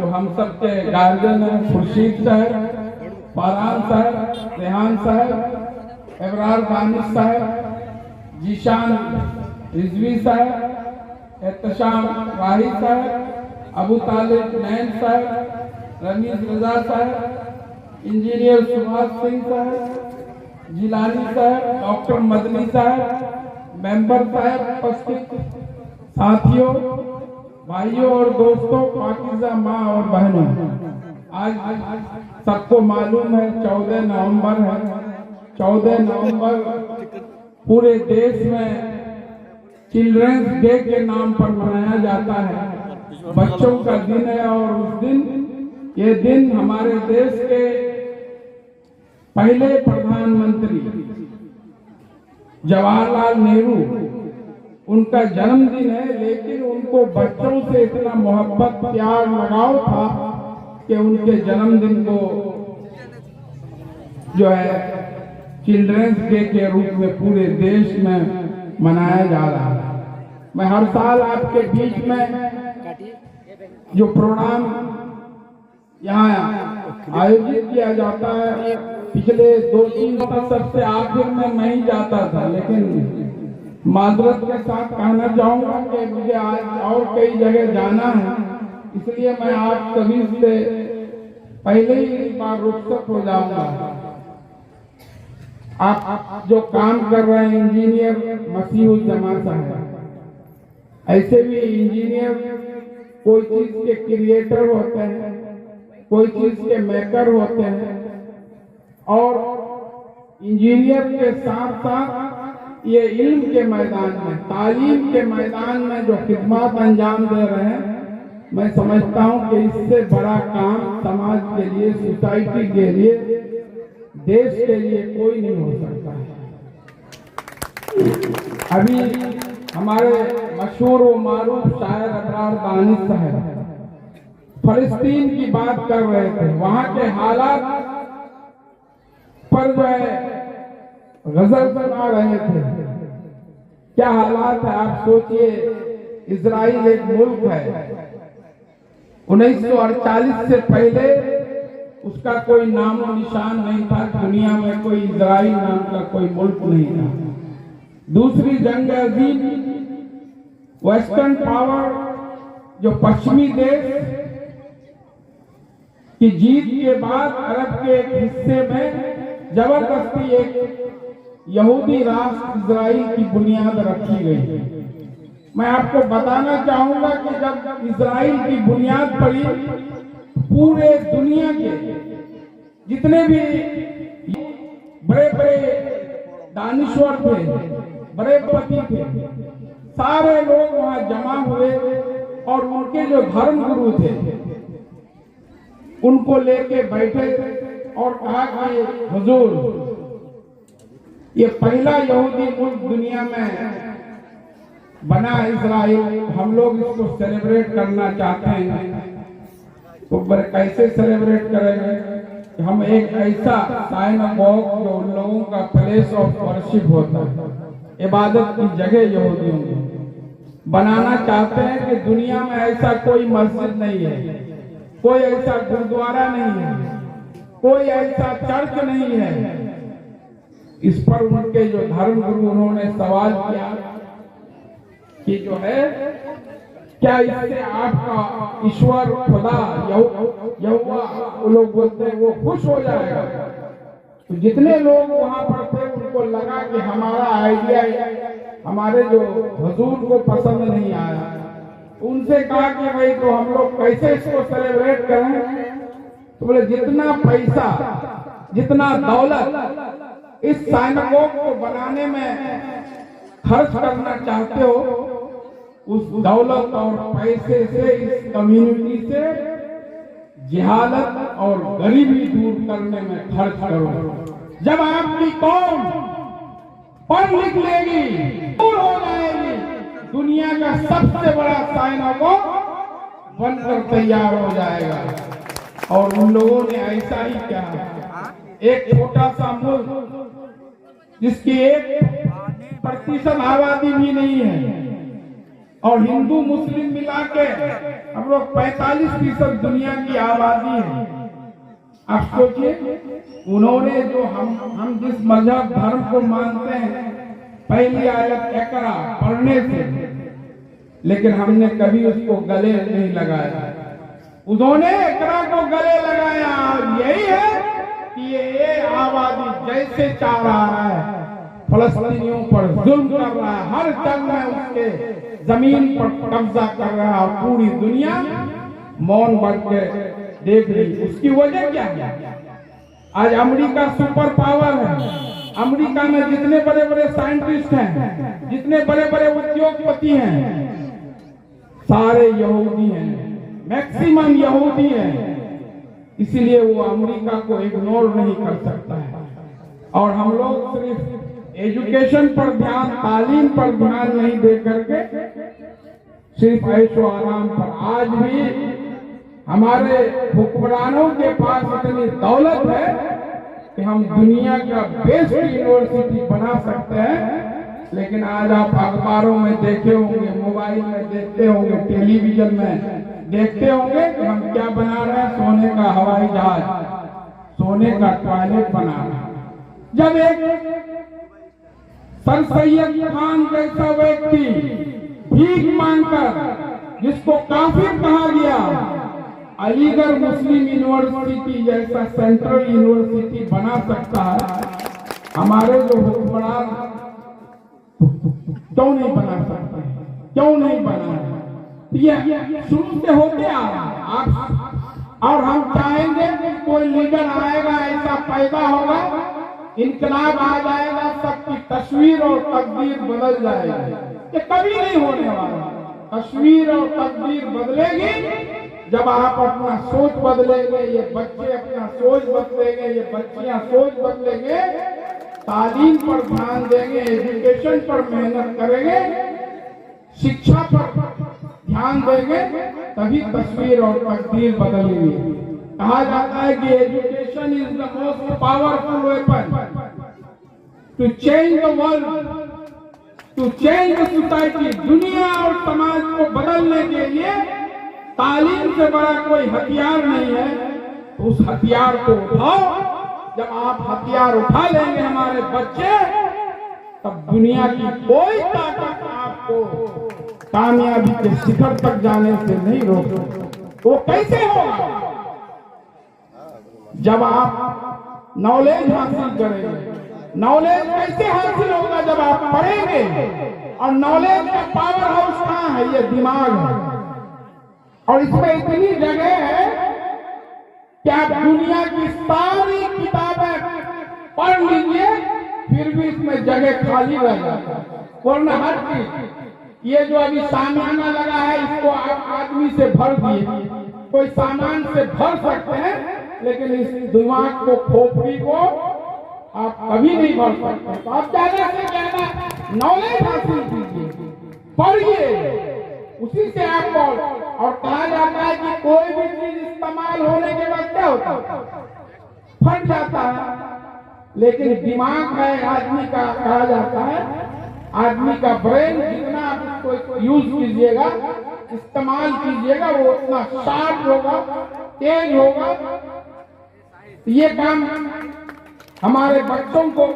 जो हम सबके गार्जियन हैं, खुर्शीद साहब, फरहान साहब, रेहान साहब, एबरार दानिश साहब, जीशान रिजवी साहब, एहतशाम वाहिद साहब, अबू तालिब नैन साहब, रमीज रजा साहब, इंजीनियर सुभाष सिंह साहब, जिलानी साहब, डॉक्टर मदनी साहब, मेंबर साहब, उपस्थित साथियों, भाइयों और दोस्तों, पाकिज़ा माँ और बहनों, आज सबको मालूम है 14 नवंबर है। 14 नवंबर पूरे देश में चिल्ड्रंस डे के नाम पर मनाया जाता है, बच्चों का दिन है। और उस दिन, ये दिन हमारे देश के पहले प्रधानमंत्री जवाहरलाल नेहरू, उनका जन्मदिन है। लेकिन उनको बच्चों से इतना मोहब्बत, प्यार, लगाव था कि उनके जन्मदिन को जो है चिल्ड्रंस डे के रूप में पूरे देश में मनाया जा रहा है। मैं हर साल आपके बीच में जो प्रोग्राम यहाँ आयोजित किया जाता है, पिछले 2-3 साल सबसे आखिर में मैं ही जाता था, लेकिन माजरत के साथ कहना चाहूंगा कि मुझे आज और कई जगह जाना है, इसलिए मैं आप सभी से पहले ही इस बार रुखसत हो जाऊंगा। आप जो काम कर रहे हैं, इंजीनियर मसीहुज्जमान साहब, ऐसे भी इंजीनियर कोई चीज के क्रिएटर होते हैं, कोई चीज के मेकर होते हैं, और इंजीनियर के साथ साथ ये इल्म के मैदान में, तालीम के मैदान में जो खिदमत अंजाम दे रहे हैं, मैं समझता हूं कि इससे बड़ा काम समाज के लिए, सोसाइटी के लिए, देश के लिए कोई नहीं हो सकता है। अभी हमारे मशहूर व मारूफ शायर एबरार दानिश साहब फलस्तीन की बात कर रहे थे, वहां के हालात पर जो है गजल बना रहे थे। क्या हालात है आप सोचिए। इजराइल एक मुल्क है, 1948 से पहले उसका कोई नामो निशान नहीं था, दुनिया में कोई इजराइल नाम का कोई मुल्क नहीं था। दूसरी जंग अजीम, वेस्टर्न पावर जो पश्चिमी देश की जीत के बाद अरब के एक हिस्से में जबरदस्ती एक यहूदी राष्ट्र इजराइल की बुनियाद रखी गई। मैं आपको बताना चाहूंगा कि जब इजराइल की बुनियाद पड़ी, पूरे दुनिया के जितने भी बड़े बड़े दानिश्वर थे, बड़े पति थे, सारे लोग वहां जमा हुए और उनके जो धर्म गुरु थे उनको लेके बैठे और कहा कि हुजूर, ये पहला यहूदी मुल्क दुनिया में बना इजराइल, हम लोग इसको सेलिब्रेट करना चाहते हैं। तो कैसे सेलिब्रेट करेंगे? हम एक ऐसा साइनागोग जो उन लोगों का प्लेस ऑफ वर्शिप होता है, इबादत की जगह यहूदियों की बनाना चाहते हैं कि दुनिया में ऐसा कोई मस्जिद नहीं है, कोई ऐसा गुरुद्वारा नहीं है, कोई ऐसा चर्च नहीं है। इस पर उनके जो धर्म गुरु, उन्होंने सवाल किया कि जो है क्या इससे आपका ईश्वर, खुदा, यहोवा वो लोग बोलते हैं, वो खुश हो जाएगा? तो जितने लोग वहां पर थे उनको लगा कि हमारा आइडिया हमारे जो हुजूर को पसंद नहीं आया। उनसे कहा कि भाई तो हम लोग कैसे इसको सेलिब्रेट करें? तो बोले जितना पैसा, जितना दौलत इस साइनागोग को बनाने में खर्च करना चाहते हो, उस दौलत और पैसे से इस कम्युनिटी से जिहालत और गरीबी दूर करने में खर्च करो। जब आपकी कौम पढ़ लिख लेगी, दूर हो जाएगी, दुनिया का सबसे बड़ा साइनागोग बनकर तैयार हो जाएगा। और उन लोगों ने ऐसा ही किया। एक छोटा सा मुल्क जिसकी 1% आबादी भी नहीं है, और हिंदू मुस्लिम मिला के हम लोग 45% दुनिया की आबादी है। आप सोचिए, उन्होंने जो हम जिस मजहब धर्म को मानते हैं, पहली आयत इकरा पढ़ने से, लेकिन हमने कभी उसको गले नहीं लगाया। उन्होंने इकरा को गले लगाया। यही है कि ये आबादी जैसे चाह रहा है, फलस्तीनियों पर जुल्म कर रहा है, हर जंग में उसके जमीन पर कब्जा कर रहा है, पूरी दुनिया मौन बन के देख रही। उसकी वजह क्या है? आज अमेरिका सुपर पावर है। अमेरिका में जितने बड़े बड़े साइंटिस्ट हैं, जितने बड़े बड़े उद्योगपति हैं, सारे यहूदी हैं, मैक्सिमम यहूदी हैं। इसीलिए वो अमेरिका को इग्नोर नहीं कर सकता है। और हम लोग सिर्फ एजुकेशन पर ध्यान, तालीम पर ध्यान नहीं दे करके सिर्फ ऐशो आराम पर। आज भी हमारे हुक्मरानों के पास इतनी दौलत है कि हम दुनिया का बेस्ट यूनिवर्सिटी बना सकते हैं, लेकिन आज आप अखबारों में देखे होंगे, मोबाइल में देखते होंगे, टेलीविजन में देखते होंगे कि हम क्या बना रहे हैं, सोने का हवाई जहाज, सोने का टॉयलेट बना रहे हैं। जब एक सर सैयद खान जैसा व्यक्ति भीख मांगकर, जिसको काफिर कहा गया, अलीगढ़ मुस्लिम यूनिवर्सिटी जैसा सेंट्रल यूनिवर्सिटी बना सकता है, हमारे जो हुक्मरान क्यों नहीं बना सकते? क्यों नहीं बना? ये शुरू से होते आ रहा है। और हम चाहेंगे कि कोई लीडर आएगा, ऐसा पैदा होगा, इनकलाब आ जाएगा, सबकी तस्वीर और तकदीर बदल जाएगी। ये कभी नहीं होने वाला। तस्वीर और तकदीर बदलेगी जब आप अपना सोच बदलेंगे, ये बच्चे अपना सोच बदलेंगे, ये बच्चियां सोच बदलेंगे, तालीम पर ध्यान देंगे, एजुकेशन पर मेहनत करेंगे, शिक्षा पर ध्यान देंगे, तभी तस्वीर और तकदीर बदलेगी। कहा जाता है कि education is the most powerful weapon to change the world, to change the society. दुनिया और समाज को बदलने के लिए तालीम से बड़ा कोई हथियार नहीं है। तो उस हथियार को उठाओ। जब आप हथियार उठा लेंगे हमारे बच्चे, तब दुनिया की कोई ताकत आपको कामयाबी के शिखर तक जाने से नहीं रोक सकती। वो कैसे होगा? जब आप नॉलेज हासिल करेंगे। नॉलेज कैसे हासिल होगा? जब आप पढ़ेंगे। और नॉलेज का पावर हाउस कहाँ है? ये दिमाग है। और इसमें इतनी जगह है कि आप दुनिया की सारी किताबें पढ़ लीजिए, फिर भी इसमें जगह खाली रह जाता है। वरना हर चीज, ये जो अभी सामियाना लगा है, इसको आप आदमी से भर दिए, कोई सामान से भर सकते हैं, लेकिन इस दिमाग को, खोपड़ी को आप कभी नहीं भर सकते। तो आप ज्यादा से ज्यादा नॉलेज हासिल कीजिए, पढ़िए, उसी से आपको। और कहा जाता है कि कोई भी चीज इस्तेमाल होने के बाद क्या होता है? फट जाता है। लेकिन दिमाग है आदमी का, कहा जाता है आदमी का ब्रेन, जितना आप उसको यूज कीजिएगा, इस्तेमाल कीजिएगा, वो उतना शार्प होगा, तेज होगा। ये काम हमारे बच्चों को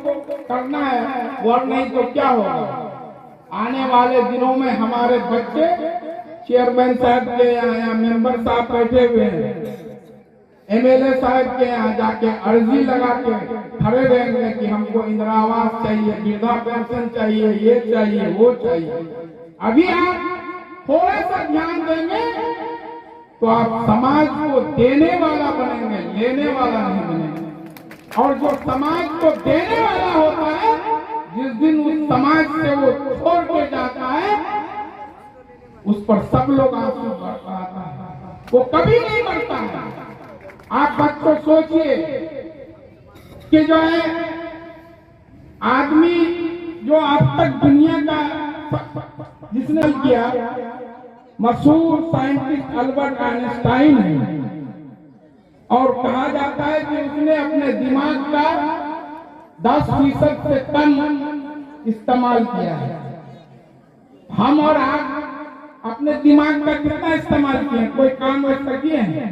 करना है, और नहीं तो क्या होगा? आने वाले दिनों में हमारे बच्चे चेयरमैन साहब के यहाँ या मेंबर साहब बैठे हुए हैं, एमएलए साहब के यहाँ जाके अर्जी लगा के खड़े रहेंगे कि हमको इंदिरा आवास चाहिए, वृद्धा पेंशन चाहिए, ये चाहिए, वो चाहिए। अभी आप थोड़ा सा ध्यान देंगे तो आप समाज को देने वाला बनेंगे, लेने वाला नहीं बनेंगे। और जो समाज को देने वाला होता है, जिस दिन उस समाज से वो छोड़ के जाता है, उस पर सब लोग आंसू बरसाता है, वो कभी नहीं मरता है। आप बच्चों सोचिए कि जो है आदमी जो अब तक दुनिया का जिसने किया, मशहूर साइंटिस्ट अल्बर्ट आइंस्टाइन है, और कहा जाता है कि उसने अपने दिमाग का 10% से कम इस्तेमाल किया है। हम और आप अपने दिमाग का कितना इस्तेमाल किए? कोई काम वैसा किए हैं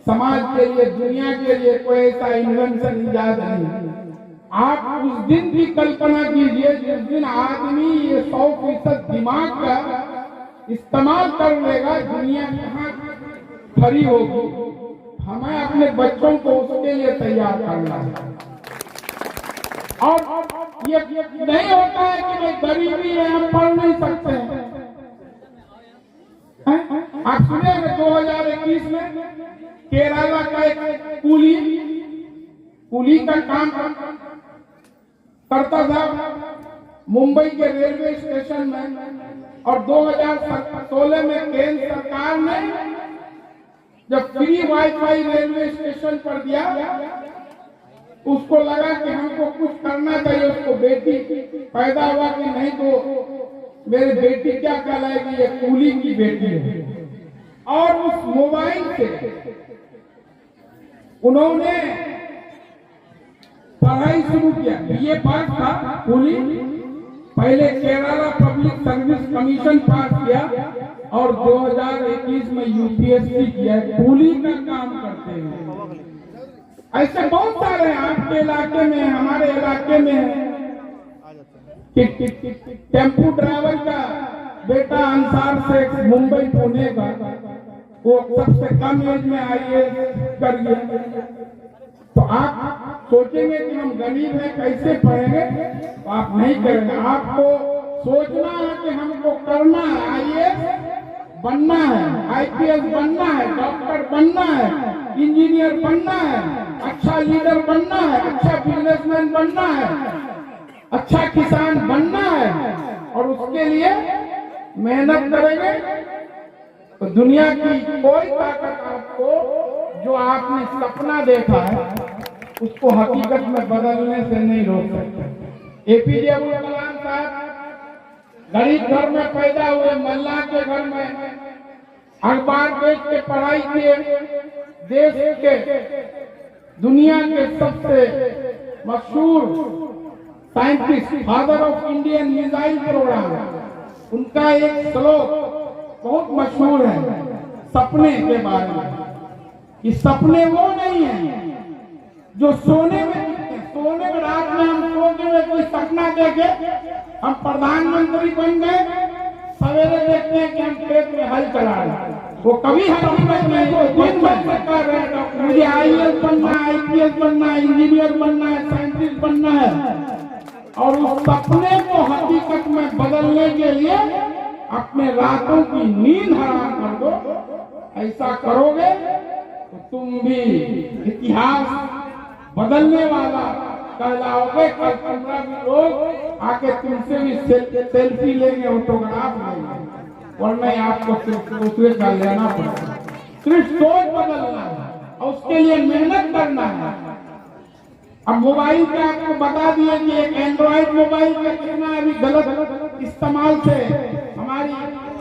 समाज के लिए, दुनिया के लिए? कोई ऐसा इन्वेंशन इजाद नहीं। आप उस दिन भी कल्पना कीजिए जिस दिन आदमी ये 100% दिमाग का इस्तेमाल कर लेगा, दुनिया कहाँ खड़ी होगी। हमें अपने बच्चों को उसके लिए तैयार करना है। और ये नहीं होता है कि भाई गरीबी है, हम पढ़ नहीं सकते हैं। आप सुने 2021 में केरला का एक कुली का काम करता था मुंबई के रेलवे स्टेशन में, और 2016 में केंद्र सरकार ने जब फ्री वाईफाई रेलवे स्टेशन पर दिया, उसको लगा कि हमको कुछ करना चाहिए। उसको बेटी पैदा हुआ कि नहीं तो मेरी बेटी क्या कहलाएगी, ये कूली की बेटी है। और उस मोबाइल से उन्होंने पढ़ाई शुरू किया। ये पास था कूली, पहले केरला पब्लिक सर्विस कमीशन पास किया और 2021 में यूपीएससी किया। कूली का काम करते हैं। ऐसे बहुत सारे आपके इलाके में, हमारे इलाके में है। टेम्पू ड्राइवर का बेटा अंसार शेख मुंबई पुणे का, वो सबसे कम एज में आईएएस कर गया। तो आप सोचेंगे कि हम गरीब हैं कैसे पढ़ेंगे, तो आप नहीं करेंगे। आपको सोचना है कि हमको करना है, आईएएस बनना है, आईपीएस बनना है, डॉक्टर बनना है, इंजीनियर बनना है, अच्छा लीडर बनना है, अच्छा बिजनेसमैन बनना है, अच्छा किसान बनना है। और उसके लिए मेहनत करेंगे तो दुनिया की कोई ताकत आपको, जो आपने सपना देखा है, उसको हकीकत में बदलने से नहीं रोक सकते। एपीजे अब्दुल कलाम साहब गरीब घर में पैदा हुए, मल्लाह के घर में, अखबार बेच के पढ़ाई किए, देश के दुनिया के सबसे मशहूर scientist, father of Indian missile programme, उनका एक श्लोक बहुत मशहूर है सपने के बारे में, कि सपने वो नहीं है जो सोने में रात में हम सोते हुए कोई सपना देखे, हम प्रधानमंत्री बन गए, सवेरे देखते हैं कि हम खेत में हल चला रहे, वो कभी हकीकत में दिन भर से कर रहे हैं मुझे आईएएस बनना है, आईपीएस बनना है, इंजीनियर बनना है, साइंटिस्ट बनना है। और उस सपने को हकीकत में बदलने के लिए अपने रातों की नींद हराम कर दो। ऐसा करोगे तो तुम भी इतिहास बदलने वाला कहलाओगे। कल 15 भी लोग आके तुमसे भी सेल्फी लेंगे, ऑटोग्राफ लेंगे, वरना आपको सिर्फ दूसरे का लेना पड़ेगा। सिर्फ सोच बदलना है और उसके लिए मेहनत करना है। अब मोबाइल पे आपको बता दिए कि एक एंड्रॉइड मोबाइल का कितना अभी गलत इस्तेमाल से हमारी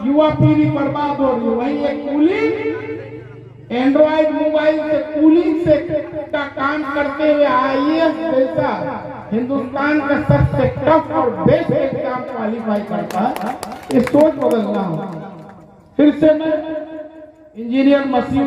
युवा पीढ़ी बर्बाद हो रही है। वही एक कूली एंड्रॉइड मोबाइल से कूलिंग से का काम करते हुए आईएएस जैसा हिंदुस्तान का सबसे टफ और बेस्ट एग्जाम क्वालिफाई करता है। ये सोच बदलना हो। फिर से मैं इंजीनियर मसीह